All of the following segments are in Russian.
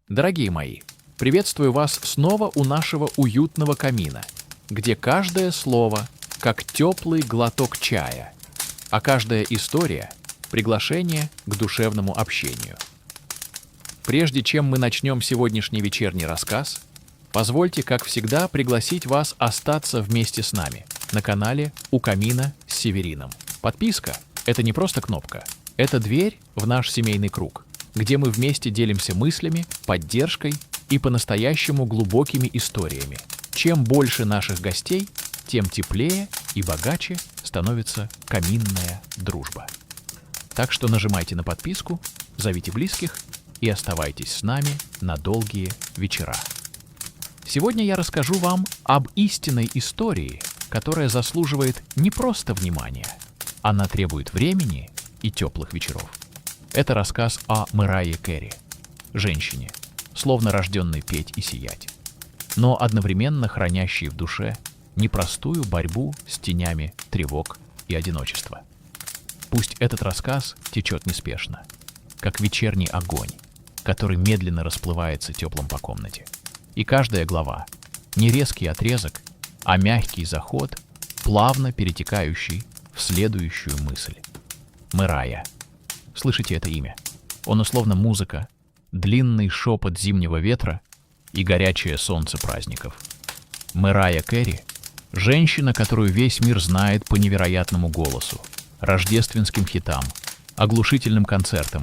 Дорогие мои, приветствую вас снова у нашего уютного камина, где каждое слово как теплый глоток чая, а каждая история — приглашение к душевному общению. Прежде чем мы начнем сегодняшний вечерний рассказ, позвольте, как всегда, пригласить вас остаться вместе с нами на канале «У камина с Северином». Подписка — это не просто кнопка, это дверь в наш семейный круг, где мы вместе делимся мыслями, поддержкой и по-настоящему глубокими историями. Чем больше наших гостей, тем теплее и богаче становится каминная дружба. Так что нажимайте на подписку, зовите близких и оставайтесь с нами на долгие вечера. Сегодня я расскажу вам об истинной истории, которая заслуживает не просто внимания, она требует времени и теплых вечеров. Это рассказ о Мэрайе Кэри, женщине, словно рожденной петь и сиять, но одновременно хранящей в душе непростую борьбу с тенями тревог и одиночества. Пусть этот рассказ течет неспешно, как вечерний огонь, который медленно расплывается теплом по комнате. И каждая глава — не резкий отрезок, а мягкий заход, плавно перетекающий в следующую мысль. Мэрайя. Слышите это имя? Оно словно музыка, длинный шепот зимнего ветра и горячее солнце праздников. Мэрайя Кэри — женщина, которую весь мир знает по невероятному голосу, рождественским хитам, оглушительным концертам.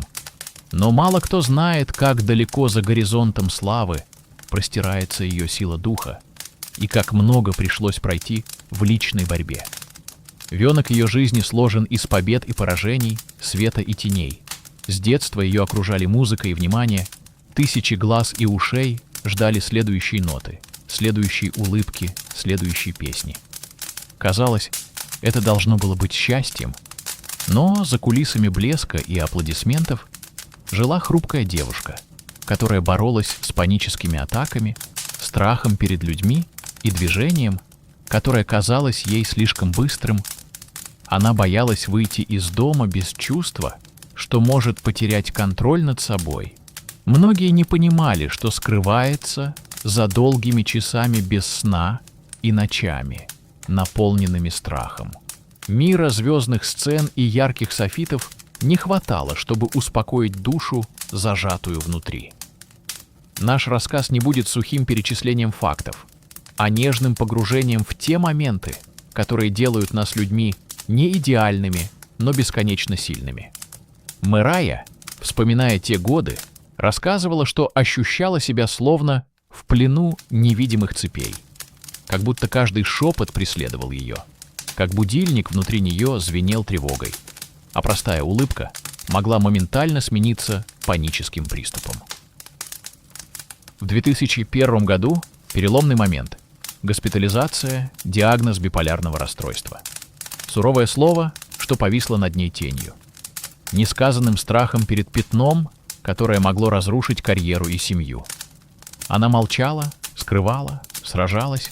Но мало кто знает, как далеко за горизонтом славы простирается ее сила духа и как много пришлось пройти в личной борьбе. Венок ее жизни сложен из побед и поражений, света и теней. С детства ее окружали музыка и внимание, тысячи глаз и ушей ждали следующей ноты, следующей улыбки, следующей песни. Казалось, это должно было быть счастьем, но за кулисами блеска и аплодисментов жила хрупкая девушка, которая боролась с паническими атаками, страхом перед людьми и движением, которое казалось ей слишком быстрым. Она боялась выйти из дома без чувства, что может потерять контроль над собой. Многие не понимали, что скрывается за долгими часами без сна и ночами, наполненными страхом. Мира звездных сцен и ярких софитов не хватало, чтобы успокоить душу, зажатую внутри. Наш рассказ не будет сухим перечислением фактов, а нежным погружением в те моменты, которые делают нас людьми не идеальными, но бесконечно сильными. Мэрайя, вспоминая те годы, рассказывала, что ощущала себя словно в плену невидимых цепей, как будто каждый шепот преследовал ее, как будильник внутри нее звенел тревогой, а простая улыбка могла моментально смениться паническим приступом. В 2001 году переломный момент. Госпитализация, диагноз биполярного расстройства. Суровое слово, что повисло над ней тенью. Несказанным страхом перед пятном, которое могло разрушить карьеру и семью. Она молчала, скрывала, сражалась,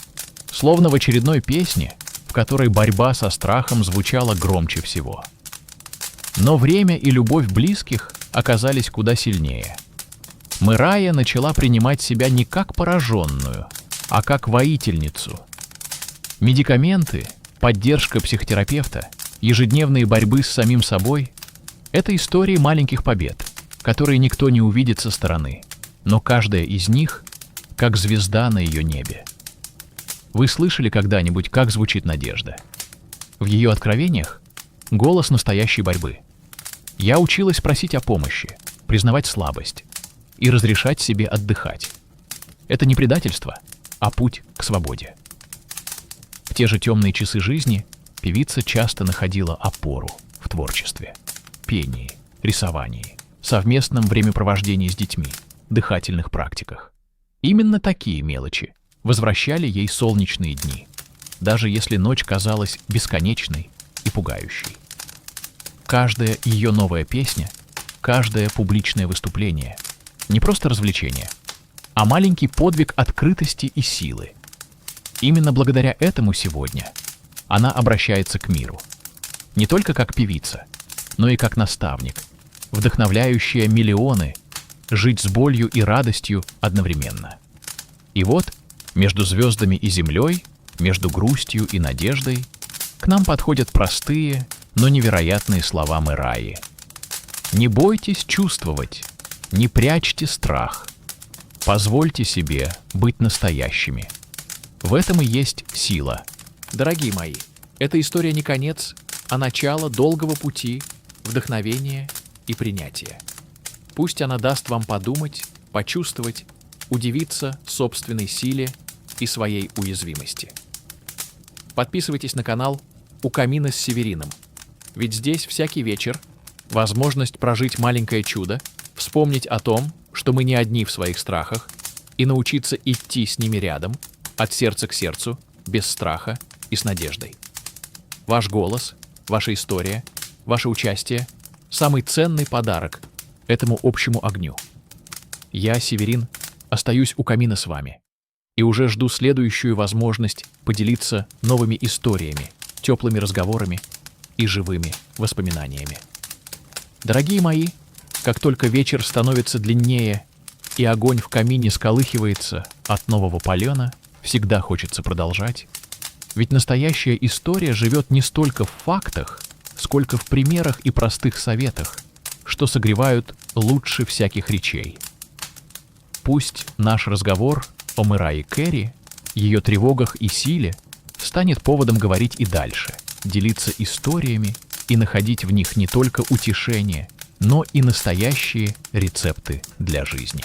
словно в очередной песне, в которой борьба со страхом звучала громче всего. Но время и любовь близких оказались куда сильнее. Мэрайя начала принимать себя не как пораженную, а как воительницу. Медикаменты, поддержка психотерапевта, ежедневные борьбы с самим собой — это истории маленьких побед, которые никто не увидит со стороны, но каждая из них — как звезда на ее небе. Вы слышали когда-нибудь, как звучит надежда? В ее откровениях — голос настоящей борьбы. Я училась просить о помощи, признавать слабость и разрешать себе отдыхать. Это не предательство, а путь к свободе. В те же темные часы жизни певица часто находила опору в творчестве, пении, рисовании, совместном времяпровождении с детьми, дыхательных практиках. Именно такие мелочи возвращали ей солнечные дни, даже если ночь казалась бесконечной и пугающей. Каждая ее новая песня, каждое публичное выступление — не просто развлечение, а маленький подвиг открытости и силы. Именно благодаря этому сегодня она обращается к миру. Не только как певица, но и как наставник, вдохновляющая миллионы жить с болью и радостью одновременно. И вот, между звездами и землей, между грустью и надеждой, к нам подходят простые, но невероятные слова Мираи. Не бойтесь чувствовать, не прячьте страх. Позвольте себе быть настоящими. В этом и есть сила. Дорогие мои, эта история не конец, а начало долгого пути, вдохновения и принятия. Пусть она даст вам подумать, почувствовать, удивиться собственной силе и своей уязвимости. Подписывайтесь на канал «У камина с Северином», ведь здесь всякий вечер возможность прожить маленькое чудо, вспомнить о том, что мы не одни в своих страхах, и научиться идти с ними рядом, от сердца к сердцу, без страха и с надеждой. Ваш голос, ваша история, ваше участие – самый ценный подарок этому общему огню. Я, Северин, остаюсь у камина с вами и уже жду следующую возможность поделиться новыми историями, теплыми разговорами и живыми воспоминаниями. Дорогие мои, как только вечер становится длиннее и огонь в камине сколыхивается от нового полена, всегда хочется продолжать. Ведь настоящая история живет не столько в фактах, сколько в примерах и простых советах, что согревают лучше всяких речей. Пусть наш разговор о Мирае Керри, ее тревогах и силе станет поводом говорить и дальше, делиться историями и находить в них не только утешение, но и настоящие рецепты для жизни.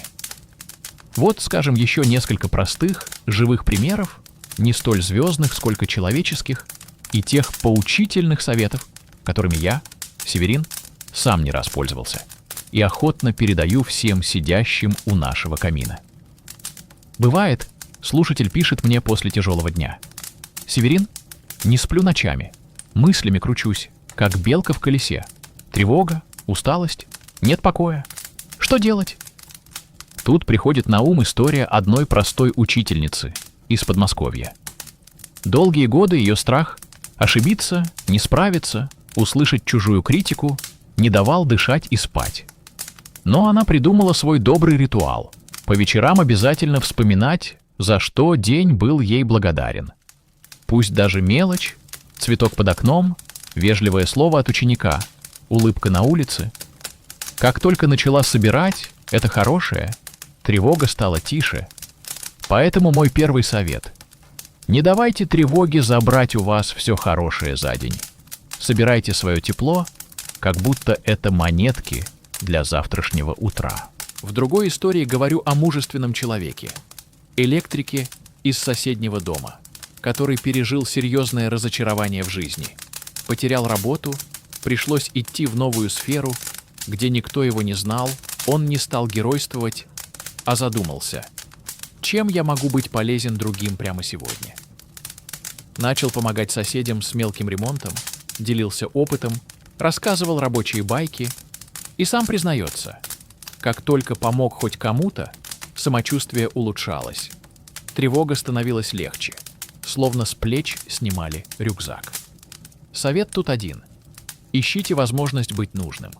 Вот, скажем, еще несколько простых, живых примеров, не столь звездных, сколько человеческих, и тех поучительных советов, которыми я, Северин, сам не раз пользовался и охотно передаю всем сидящим у нашего камина. Бывает, слушатель пишет мне после тяжелого дня: «Северин, не сплю ночами, мыслями кручусь, как белка в колесе. Тревога, усталость, нет покоя. Что делать?» Тут приходит на ум история одной простой учительницы из Подмосковья. Долгие годы ее страх ошибиться, не справиться, услышать чужую критику не давал дышать и спать. Но она придумала свой добрый ритуал — по вечерам обязательно вспоминать, за что день был ей благодарен. Пусть даже мелочь, цветок под окном, вежливое слово от ученика, улыбка на улице. Как только начала собирать это хорошее, тревога стала тише. Поэтому мой первый совет — не давайте тревоге забрать у вас все хорошее за день. Собирайте свое тепло, как будто это монетки для завтрашнего утра. В другой истории говорю о мужественном человеке, электрике из соседнего дома, который пережил серьезное разочарование в жизни. Потерял работу, пришлось идти в новую сферу, где никто его не знал, он не стал геройствовать, а задумался, чем я могу быть полезен другим прямо сегодня. Начал помогать соседям с мелким ремонтом, делился опытом, рассказывал рабочие байки и сам признается, как только помог хоть кому-то, самочувствие улучшалось, тревога становилась легче, словно с плеч снимали рюкзак. Совет тут один. Ищите возможность быть нужным,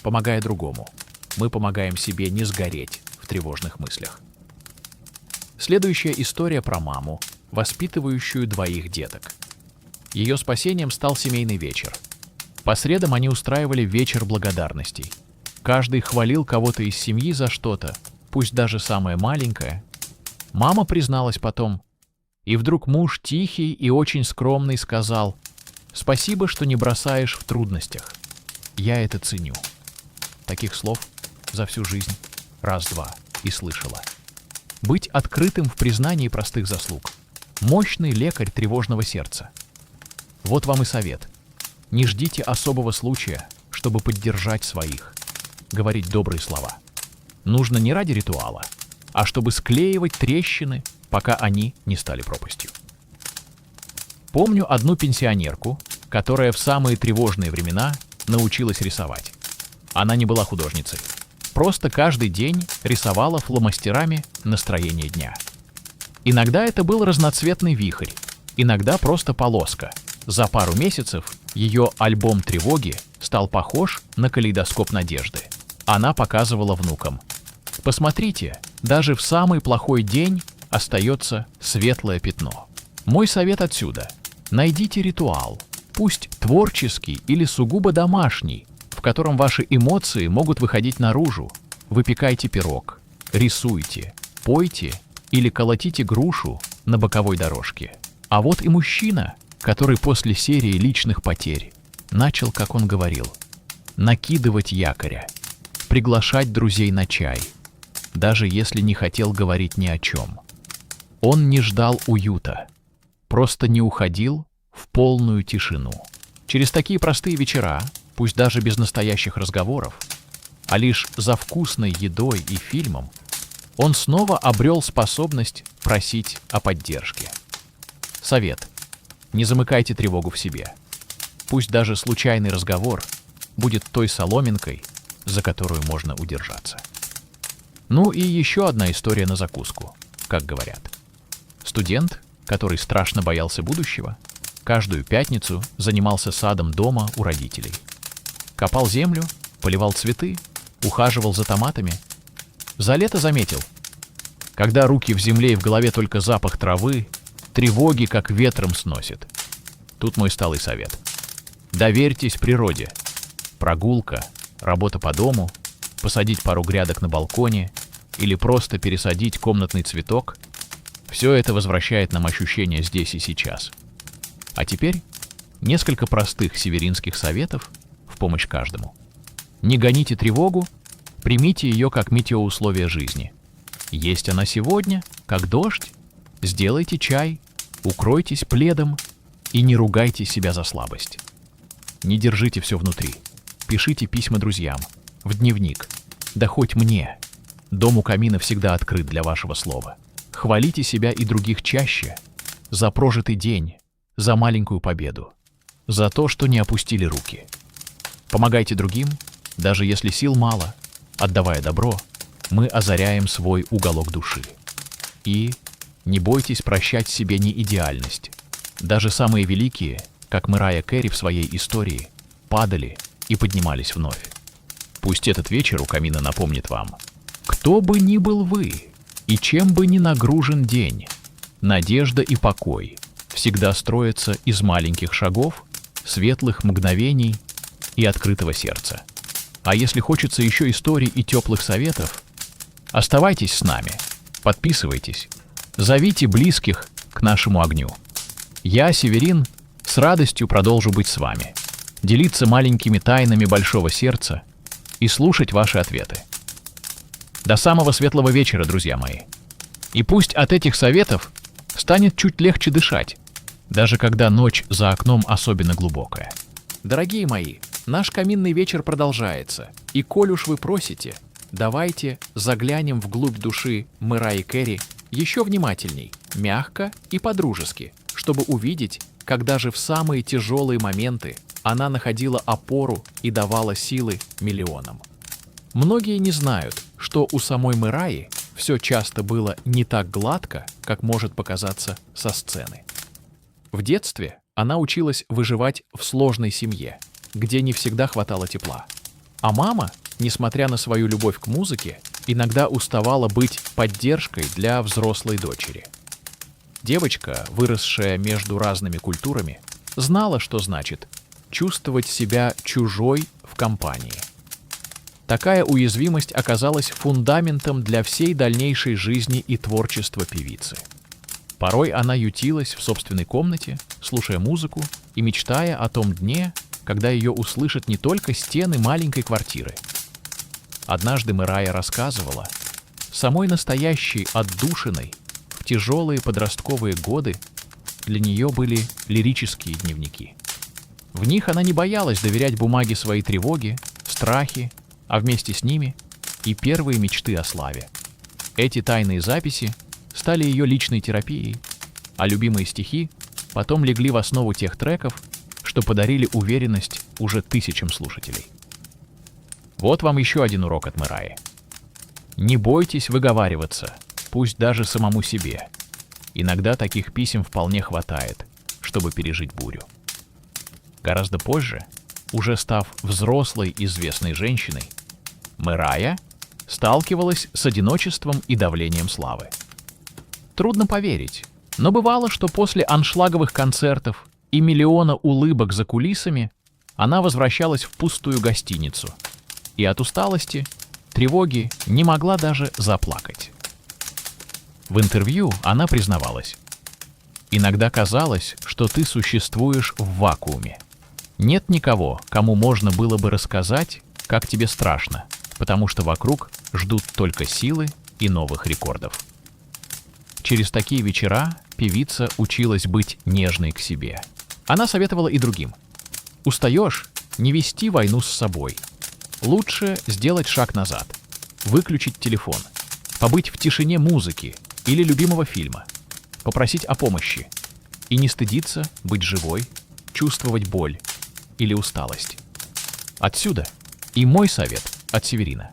помогая другому. Мы помогаем себе не сгореть в тревожных мыслях. Следующая история про маму, воспитывающую двоих деток. Ее спасением стал семейный вечер. По средам они устраивали вечер благодарностей. Каждый хвалил кого-то из семьи за что-то, пусть даже самое маленькое. Мама призналась потом. И вдруг муж тихий и очень скромный сказал: «Спасибо, что не бросаешь в трудностях. Я это ценю». Таких слов за всю жизнь раз-два и слышала. Быть открытым в признании простых заслуг. Мощный лекарь тревожного сердца. Вот вам и совет. Не ждите особого случая, чтобы поддержать своих. Говорить добрые слова. Нужно не ради ритуала, а чтобы склеивать трещины, пока они не стали пропастью. Помню одну пенсионерку, которая в самые тревожные времена научилась рисовать. Она не была художницей. Просто каждый день рисовала фломастерами настроение дня. Иногда это был разноцветный вихрь, иногда просто полоска. За пару месяцев ее альбом тревоги стал похож на калейдоскоп надежды. Она показывала внукам: Посмотрите, даже в самый плохой день остается светлое пятно. Мой совет отсюда: найдите ритуал, пусть творческий или сугубо домашний, в котором ваши эмоции могут выходить наружу. Выпекайте пирог, рисуйте, пойте или колотите грушу на боковой дорожке. А вот и мужчина, который после серии личных потерь начал, как он говорил, накидывать якоря, приглашать друзей на чай, даже если не хотел говорить ни о чем. Он не ждал уюта, просто не уходил в полную тишину. Через такие простые вечера, пусть даже без настоящих разговоров, а лишь за вкусной едой и фильмом, он снова обрел способность просить о поддержке. Совет: не замыкайте тревогу в себе. Пусть даже случайный разговор будет той соломинкой, за которую можно удержаться. Ну и еще одна история на закуску, как говорят. Студент, который страшно боялся будущего, каждую пятницу занимался садом дома у родителей. Копал землю, поливал цветы, ухаживал за томатами. За лето заметил: когда руки в земле и в голове только запах травы, тревоги как ветром сносит. Тут мой сталый совет: доверьтесь природе. Прогулка, работа по дому, посадить пару грядок на балконе или просто пересадить комнатный цветок — все это возвращает нам ощущение здесь и сейчас. А теперь несколько простых северинских советов в помощь каждому. Не гоните тревогу, примите ее как метеоусловие жизни. Есть она сегодня, как дождь. Сделайте чай, укройтесь пледом и не ругайте себя за слабость. Не держите все внутри. Пишите письма друзьям, в дневник. Да хоть мне. Дом у камина всегда открыт для вашего слова. Хвалите себя и других чаще за прожитый день, за маленькую победу, за то, что не опустили руки. Помогайте другим, даже если сил мало. Отдавая добро, мы озаряем свой уголок души. И не бойтесь прощать себе неидеальность. Даже самые великие, как Мэрайя Кэри в своей истории, падали и поднимались вновь. Пусть этот вечер у камина напомнит вам: кто бы ни был вы и чем бы ни нагружен день, надежда и покой всегда строятся из маленьких шагов, светлых мгновений и открытого сердца. А если хочется еще историй и теплых советов, оставайтесь с нами, подписывайтесь, зовите близких к нашему огню. Я, Северин, с радостью продолжу быть с вами, делиться маленькими тайнами большого сердца и слушать ваши ответы. До самого светлого вечера, друзья мои. И пусть от этих советов станет чуть легче дышать, даже когда ночь за окном особенно глубокая. Дорогие мои, наш каминный вечер продолжается, и коль уж вы просите, давайте заглянем вглубь души Мэрайи Кэри еще внимательней, мягко и по-дружески, чтобы увидеть, как даже в самые тяжелые моменты она находила опору и давала силы миллионам. Многие не знают, что у самой Мэрайи все часто было не так гладко, как может показаться со сцены. В детстве она училась выживать в сложной семье, где не всегда хватало тепла. А мама, несмотря на свою любовь к музыке, иногда уставала быть поддержкой для взрослой дочери. Девочка, выросшая между разными культурами, знала, что значит чувствовать себя чужой в компании. Такая уязвимость оказалась фундаментом для всей дальнейшей жизни и творчества певицы. Порой она ютилась в собственной комнате, слушая музыку и мечтая о том дне, когда ее услышат не только стены маленькой квартиры. Однажды Мэрайя рассказывала: самой настоящей отдушиной в тяжелые подростковые годы для нее были лирические дневники. В них она не боялась доверять бумаге свои тревоги, страхи, а вместе с ними и первые мечты о славе. Эти тайные записи стали ее личной терапией, а любимые стихи потом легли в основу тех треков, что подарили уверенность уже тысячам слушателей. Вот вам еще один урок от Мэрайи. Не бойтесь выговариваться, пусть даже самому себе. Иногда таких писем вполне хватает, чтобы пережить бурю. Гораздо позже, уже став взрослой известной женщиной, Мэрайя сталкивалась с одиночеством и давлением славы. Трудно поверить, но бывало, что после аншлаговых концертов и миллиона улыбок за кулисами она возвращалась в пустую гостиницу и от усталости, тревоги не могла даже заплакать. В интервью она признавалась: «Иногда казалось, что ты существуешь в вакууме. Нет никого, кому можно было бы рассказать, как тебе страшно, потому что вокруг ждут только силы и новых рекордов». Через такие вечера певица училась быть нежной к себе. Она советовала и другим: устаешь — не вести войну с собой. Лучше сделать шаг назад, выключить телефон, побыть в тишине музыки или любимого фильма, попросить о помощи и не стыдиться быть живой, чувствовать боль или усталость. Отсюда и мой совет от Северина.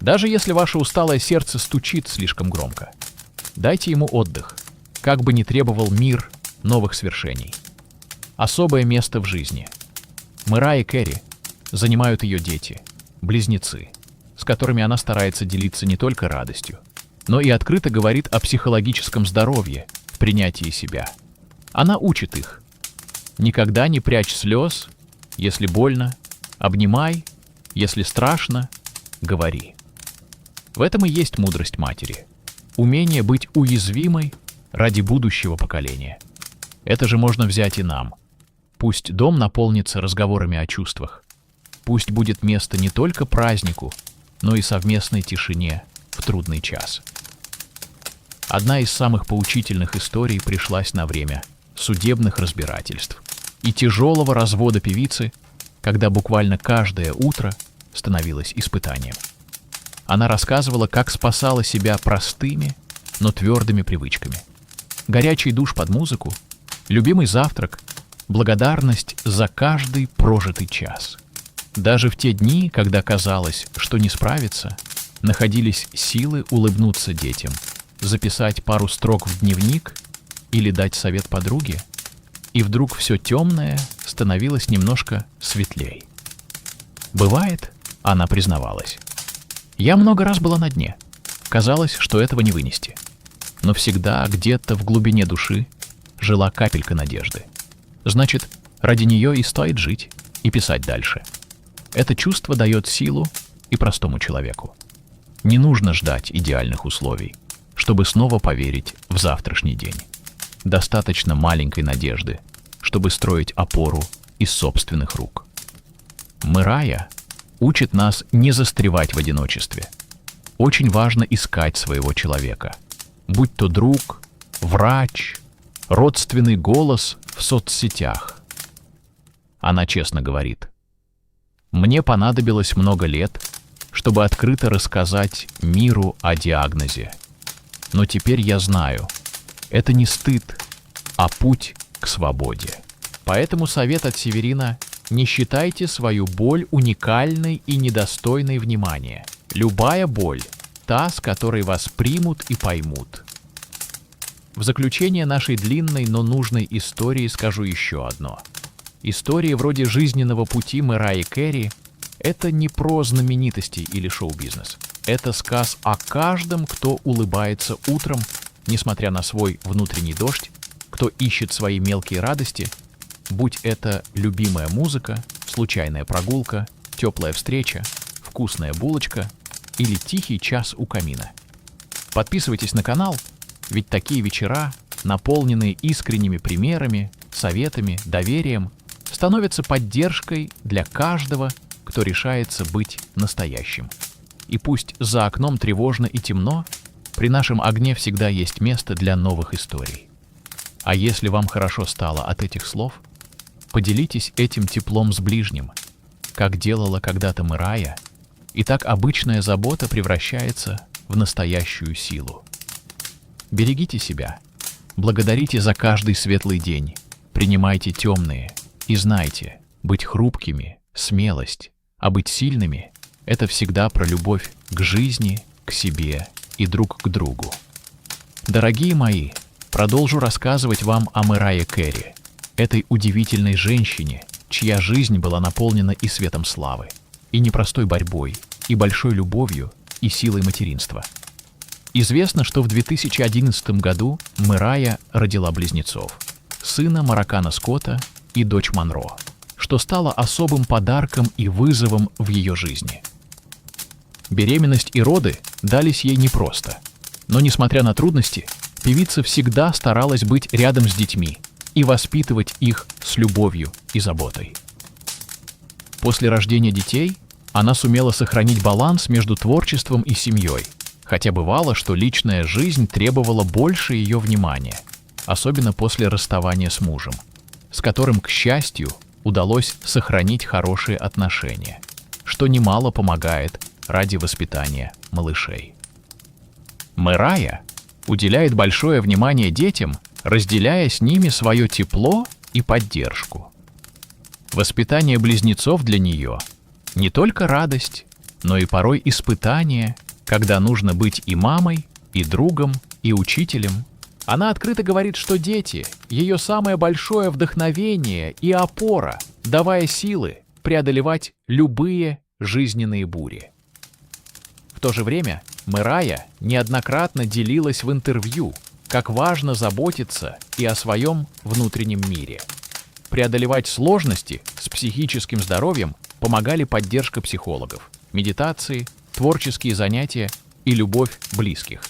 Даже если ваше усталое сердце стучит слишком громко, дайте ему отдых, как бы ни требовал мир новых свершений. Особое место в жизни Мэрайи Кэри занимают ее дети, близнецы, с которыми она старается делиться не только радостью, но и открыто говорит о психологическом здоровье, принятии себя. Она учит их: никогда не прячь слез, если больно, обнимай, если страшно, говори. В этом и есть мудрость матери. Умение быть уязвимой ради будущего поколения. Это же можно взять и нам. Пусть дом наполнится разговорами о чувствах. Пусть будет место не только празднику, но и совместной тишине в трудный час. Одна из самых поучительных историй пришлась на время судебных разбирательств и тяжелого развода певицы, когда буквально каждое утро становилось испытанием. Она рассказывала, как спасала себя простыми, но твердыми привычками. Горячий душ под музыку, любимый завтрак, благодарность за каждый прожитый час. Даже в те дни, когда казалось, что не справится, находились силы улыбнуться детям, записать пару строк в дневник или дать совет подруге, и вдруг все темное становилось немножко светлей. Бывает, она признавалась: я много раз была на дне. Казалось, что этого не вынести. Но всегда где-то в глубине души жила капелька надежды. Значит, ради нее и стоит жить, и писать дальше. Это чувство дает силу и простому человеку. Не нужно ждать идеальных условий, чтобы снова поверить в завтрашний день. Достаточно маленькой надежды, чтобы строить опору из собственных рук. Мэрайя учит нас не застревать в одиночестве. Очень важно искать своего человека, будь то друг, врач, родственный голос в соцсетях. Она честно говорит: «Мне понадобилось много лет, чтобы открыто рассказать миру о диагнозе. Но теперь я знаю, это не стыд, а путь к свободе». Поэтому совет от Северина: не считайте свою боль уникальной и недостойной внимания. Любая боль — та, с которой вас примут и поймут. В заключение нашей длинной, но нужной истории скажу еще одно. Истории вроде жизненного пути Мэрайи Кэри — это не про знаменитости или шоу-бизнес. Это сказ о каждом, кто улыбается утром, несмотря на свой внутренний дождь, кто ищет свои мелкие радости, будь это любимая музыка, случайная прогулка, теплая встреча, вкусная булочка или тихий час у камина. Подписывайтесь на канал, ведь такие вечера, наполненные искренними примерами, советами, доверием, становятся поддержкой для каждого, кто решается быть настоящим. И пусть за окном тревожно и темно, при нашем огне всегда есть место для новых историй. А если вам хорошо стало от этих слов, поделитесь этим теплом с ближним, как делала когда-то Мэрайя, и так обычная забота превращается в настоящую силу. Берегите себя, благодарите за каждый светлый день, принимайте темные и знайте, быть хрупкими — смелость, а быть сильными — это всегда про любовь к жизни, к себе и друг к другу. Дорогие мои, продолжу рассказывать вам о Мэрайи Кэри, этой удивительной женщине, чья жизнь была наполнена и светом славы, и непростой борьбой, и большой любовью, и силой материнства. Известно, что в 2011 году Мэрайа родила близнецов – сына Маракана Скотта и дочь Монро, что стало особым подарком и вызовом в ее жизни. Беременность и роды дались ей непросто, но, несмотря на трудности, певица всегда старалась быть рядом с детьми и воспитывать их с любовью и заботой. После рождения детей она сумела сохранить баланс между творчеством и семьей, хотя бывало, что личная жизнь требовала больше ее внимания, особенно после расставания с мужем, с которым, к счастью, удалось сохранить хорошие отношения, что немало помогает ради воспитания малышей. Мэрайа уделяет большое внимание детям, разделяя с ними свое тепло и поддержку. Воспитание близнецов для нее не только радость, но и порой испытание, когда нужно быть и мамой, и другом, и учителем. Она открыто говорит, что дети — ее самое большое вдохновение и опора, давая силы преодолевать любые жизненные бури. В то же время Мэрайа неоднократно делилась в интервью, как важно заботиться и о своем внутреннем мире. Преодолевать сложности с психическим здоровьем помогали поддержка психологов, медитации, творческие занятия и любовь близких.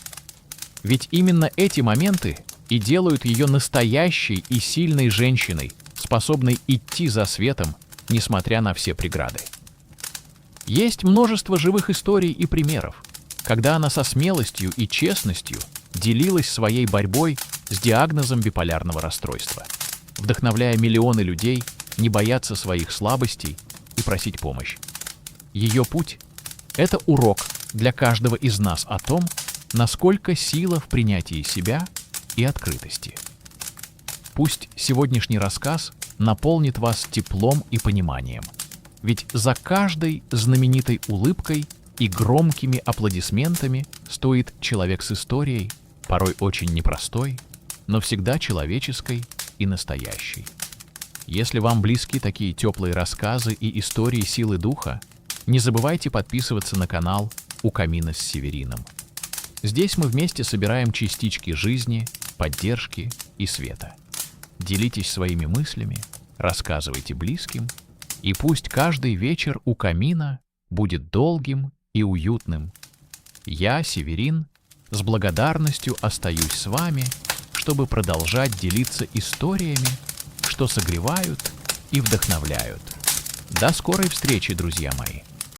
Ведь именно эти моменты и делают ее настоящей и сильной женщиной, способной идти за светом, несмотря на все преграды. Есть множество живых историй и примеров, когда она со смелостью и честностью делилась своей борьбой с диагнозом биполярного расстройства, вдохновляя миллионы людей не бояться своих слабостей и просить помощь. Ее путь — это урок для каждого из нас о том, насколько сила в принятии себя и открытости. Пусть сегодняшний рассказ наполнит вас теплом и пониманием, ведь за каждой знаменитой улыбкой и громкими аплодисментами стоит человек с историей, порой очень непростой, но всегда человеческой и настоящей. Если вам близки такие теплые рассказы и истории силы духа, не забывайте подписываться на канал «У камина с Северином». Здесь мы вместе собираем частички жизни, поддержки и света. Делитесь своими мыслями, рассказывайте близким, и пусть каждый вечер у камина будет долгим и уютным. Я, Северин, с благодарностью остаюсь с вами, чтобы продолжать делиться историями, что согревают и вдохновляют. До скорой встречи, друзья мои!